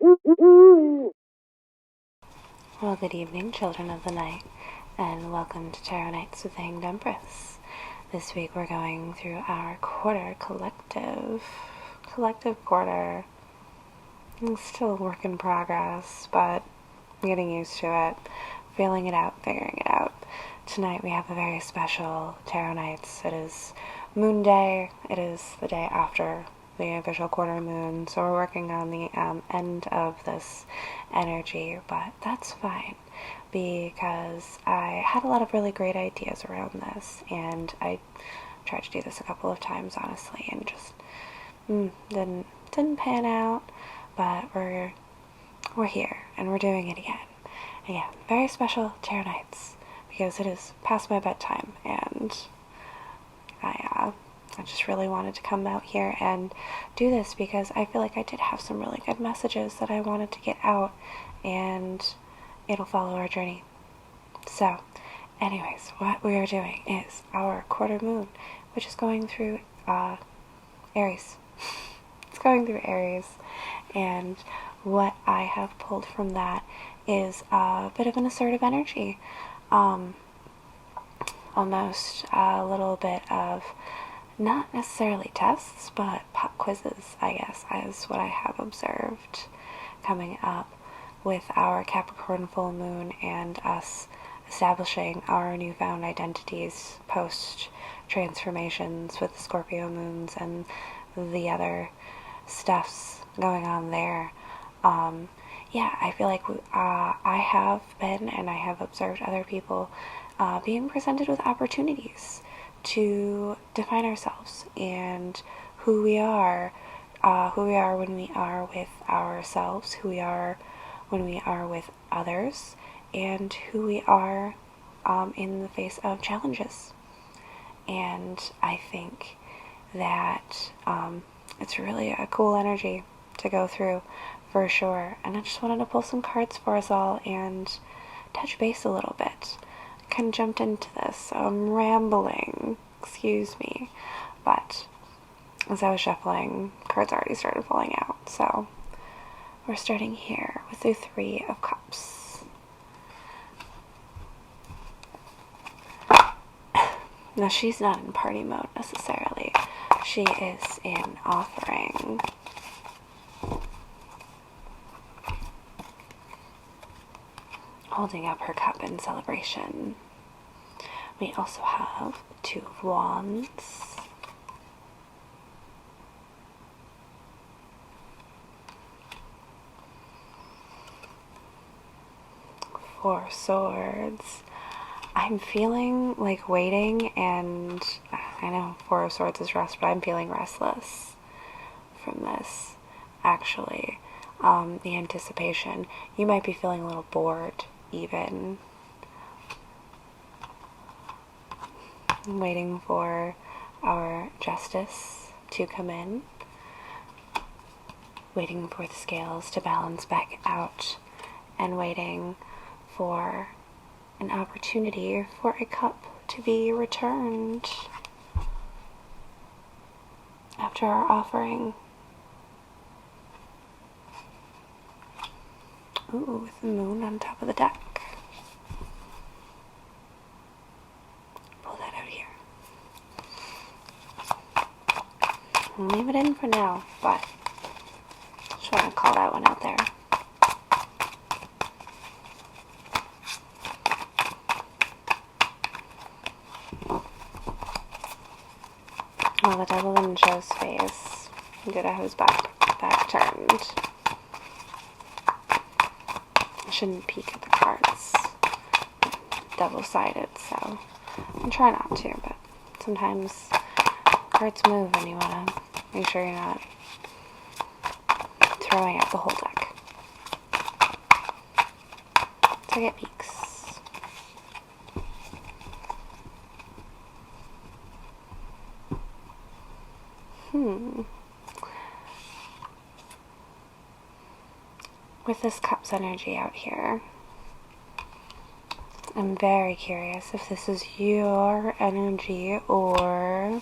Well, good evening, children of the night, and welcome to Tarot Nights with Hanged Empress. This week we're going through our quarter collective quarter. It's still a work in progress, but I'm getting used to it, feeling it out, figuring it out. Tonight we have a very special Tarot Nights. It is Moon Day. It is the day after the official quarter moon, so we're working on the end of this energy, but that's fine because I had a lot of really great ideas around this, and I tried to do this a couple of times, honestly, and just didn't pan out, but we're here and we're doing it again. And yeah, very special Tarot Nights because it is past my bedtime, and I just really wanted to come out here and do this because I feel like I did have some really good messages that I wanted to get out, and it'll follow our journey. So, anyways, what we are doing is our quarter moon, which is going through Aries. It's going through Aries, and what I have pulled from that is a bit of an assertive energy. Almost a little bit of not necessarily tests, but pop quizzes, I guess, is what I have observed coming up with our Capricorn full moon and us establishing our newfound identities post transformations with the Scorpio moons and the other stuffs going on there. I feel like I have been, and I have observed other people being presented with opportunities to define ourselves and who we are when we are with ourselves, who we are when we are with others, and who we are in the face of challenges. And I think that it's really a cool energy to go through for sure. And I just wanted to pull some cards for us all and touch base a little bit. Kind of jumped into this, so I'm rambling, excuse me, but as I was shuffling, cards already started falling out. So we're starting here with the Three of Cups. Now she's not in party mode necessarily, she is in offering. Holding up her cup in celebration. We also have Two of Wands, Four of Swords. I'm feeling like waiting, and I know Four of Swords is rest, but I'm feeling restless from this, actually. The anticipation. You might be feeling a little bored, even. Waiting for our justice to come in. Waiting for the scales to balance back out. And waiting for an opportunity for a cup to be returned after our offering. Ooh, with the moon on top of the deck. Pull that out here. I'll leave it in for now, but just want to call that one out there. Well, the devil didn't show his face due to his back turned. I shouldn't peek at the cards. Double-sided, so I try not to, but sometimes cards move and you want to make sure you're not throwing out the whole deck. So I get peeks. With this Cups energy out here, I'm very curious if this is your energy or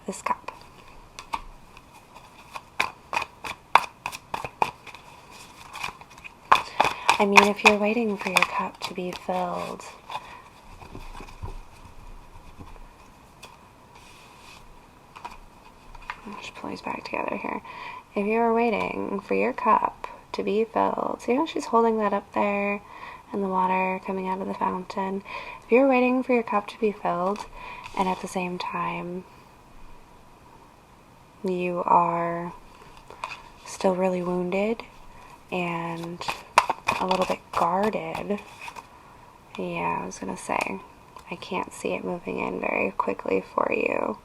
this cup. I mean, if you're waiting for your cup to be filled, I'll just pull these back together here. If you're waiting for your cup to be filled, see how she's holding that up there and the water coming out of the fountain? If you're waiting for your cup to be filled and at the same time you are still really wounded and a little bit guarded, yeah, I was gonna say, I can't see it moving in very quickly for you,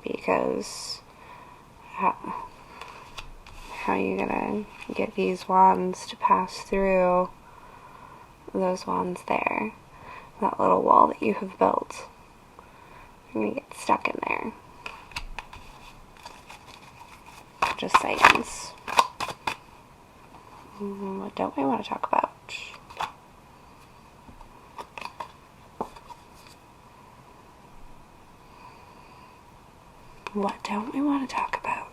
because how are you gonna get these wands to pass through those wands there, that little wall that you have built? You're gonna get stuck in there. Just saying. What don't we want to talk about? What don't we want to talk about?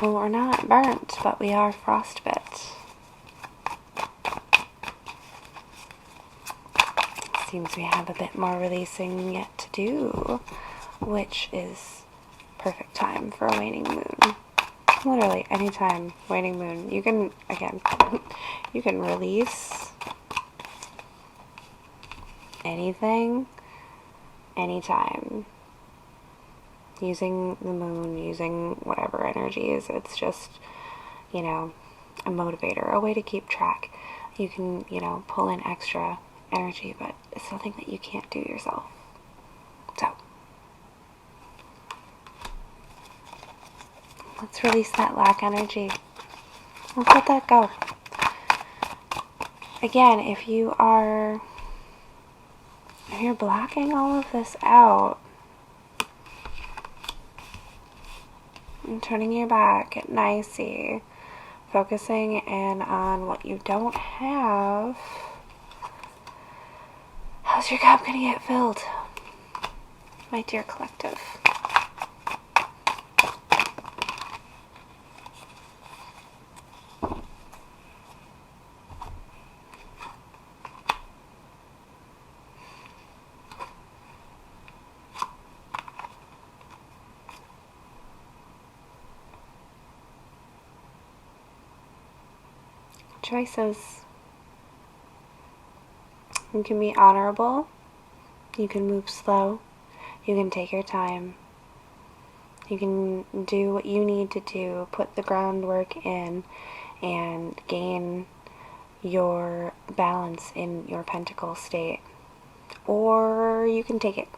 Well, we're not burnt, but we are frostbit. Seems we have a bit more releasing yet to do, which is perfect time for a waning moon. Literally anytime, waning moon. You can, again, you can release anything, anytime. Using the moon, using whatever energies, it's just, you know, a motivator, a way to keep track. You can, you know, pull in extra energy, but it's something that you can't do yourself. So, let's release that lack energy. Let's let that go. Again, if you're blocking all of this out, and turning your back at nicey, focusing in on what you don't have, how's your cup gonna get filled, my dear collective? Choices. You can be honorable, you can move slow, you can take your time, you can do what you need to do, put the groundwork in, and gain your balance in your pentacle state. Or you can take it.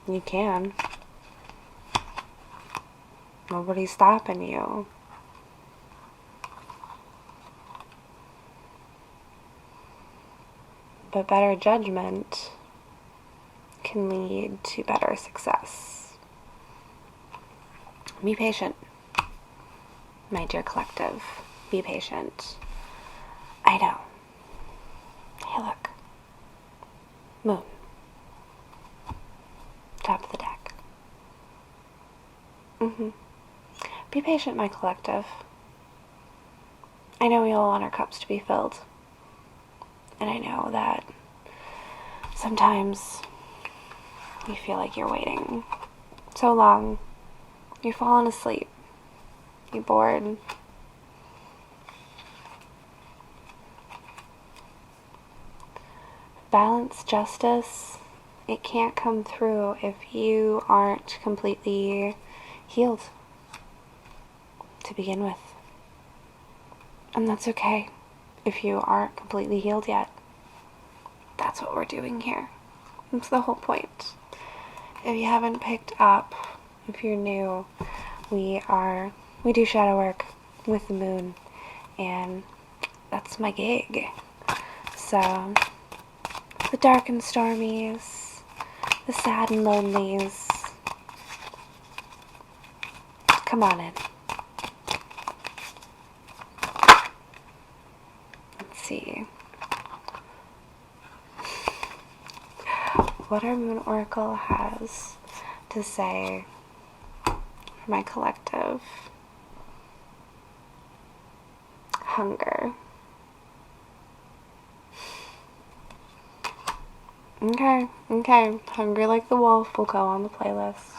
You can. Nobody's stopping you. But better judgment can lead to better success. Be patient, my dear collective. Be patient. I know. Hey, look. Moon. Top of the deck. Be patient, my collective. I know we all want our cups to be filled. And I know that sometimes you feel like you're waiting so long. You're falling asleep. You're bored. Balance, justice, it can't come through if you aren't completely healed to begin with. And that's okay if you aren't completely healed yet. That's what we're doing here. That's the whole point. If you haven't picked up, if you're new, we do shadow work with the moon, and that's my gig. So, the dark and stormies, the sad and lonelies, come on in. Let's see. What our Moon Oracle has to say for my collective. Hunger. Okay. Hungry Like the Wolf will go on the playlist.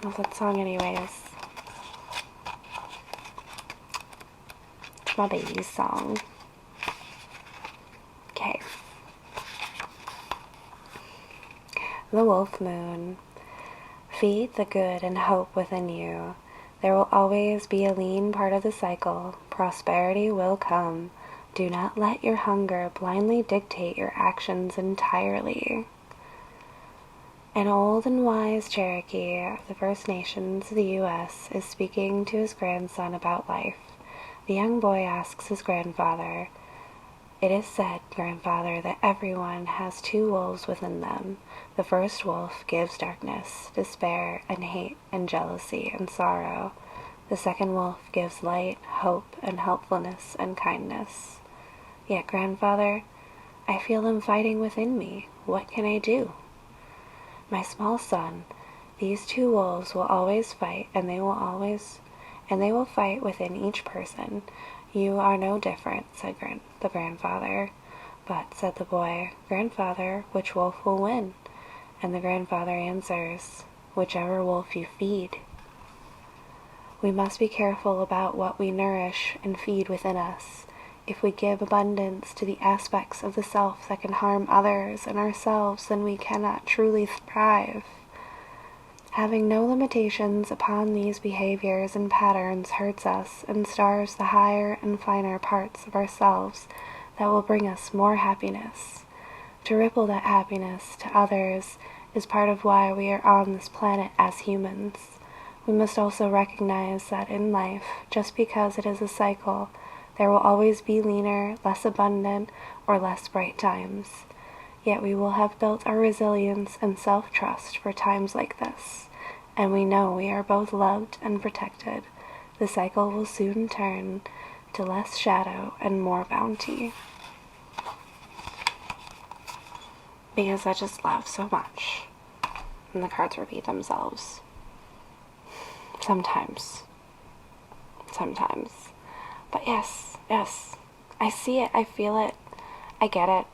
Love that song anyways. It's my baby's song. Okay. The Wolf Moon. Feed the good and hope within you. There will always be a lean part of the cycle. Prosperity will come. Do not let your hunger blindly dictate your actions entirely. An old and wise Cherokee of the First Nations of the U.S. is speaking to his grandson about life. The young boy asks his grandfather, "It is said, grandfather, that everyone has two wolves within them. The first wolf gives darkness, despair, and hate, and jealousy, and sorrow. The second wolf gives light, hope, and helpfulness, and kindness. Yet, grandfather, I feel them fighting within me. What can I do?" "My small son, these two wolves will always fight, and they will fight within each person. You are no different," said the grandfather. "But," said the boy, "Grandfather, which wolf will win?" And the grandfather answers, "Whichever wolf you feed." We must be careful about what we nourish and feed within us. If we give abundance to the aspects of the self that can harm others and ourselves, then we cannot truly thrive. Having no limitations upon these behaviors and patterns hurts us and starves the higher and finer parts of ourselves that will bring us more happiness. To ripple that happiness to others is part of why we are on this planet as humans. We must also recognize that in life, just because it is a cycle, there will always be leaner, less abundant, or less bright times. Yet we will have built our resilience and self-trust for times like this, and we know we are both loved and protected. The cycle will soon turn to less shadow and more bounty. Because I just love so much. And the cards repeat themselves. Sometimes. But yes, I see it, I feel it, I get it.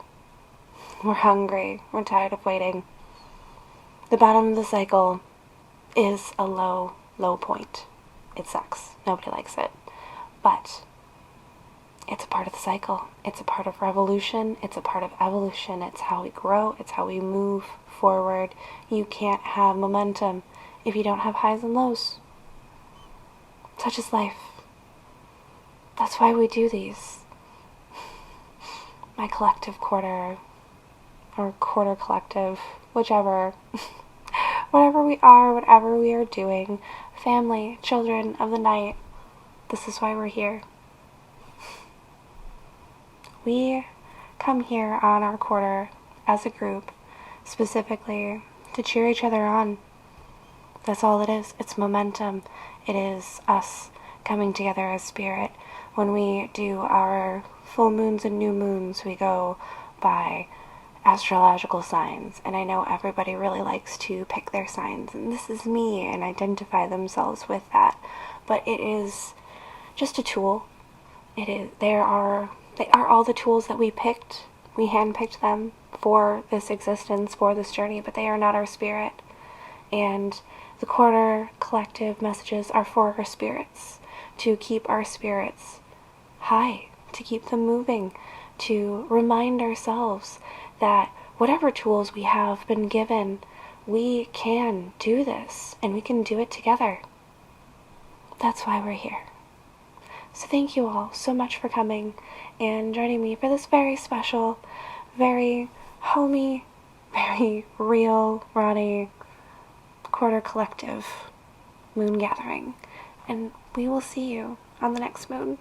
We're hungry, we're tired of waiting. The bottom of the cycle is a low point. It sucks, nobody likes it. But it's a part of the cycle, it's a part of revolution, it's a part of evolution, it's how we grow, it's how we move forward. You can't have momentum if you don't have highs and lows. Such is life. That's why we do these. My collective quarter, or quarter collective, whichever. Whatever we are, whatever we are doing, family, children of the night, this is why we're here. We come here on our quarter as a group, specifically to cheer each other on. That's all it is. It's momentum. It is us coming together as spirit. When we do our full moons and new moons, we go by astrological signs, and I know everybody really likes to pick their signs, and this is me, and identify themselves with that. But it is just a tool. They are all the tools that we picked. We handpicked them for this existence, for this journey, but they are not our spirit. And the quarter collective messages are for our spirits, to keep our spirits high, to keep them moving, to remind ourselves that whatever tools we have been given, we can do this, and we can do it together. That's why we're here. So thank you all so much for coming and joining me for this very special, very homey, very real, Ronnie quarter collective moon gathering. And we will see you on the next moon.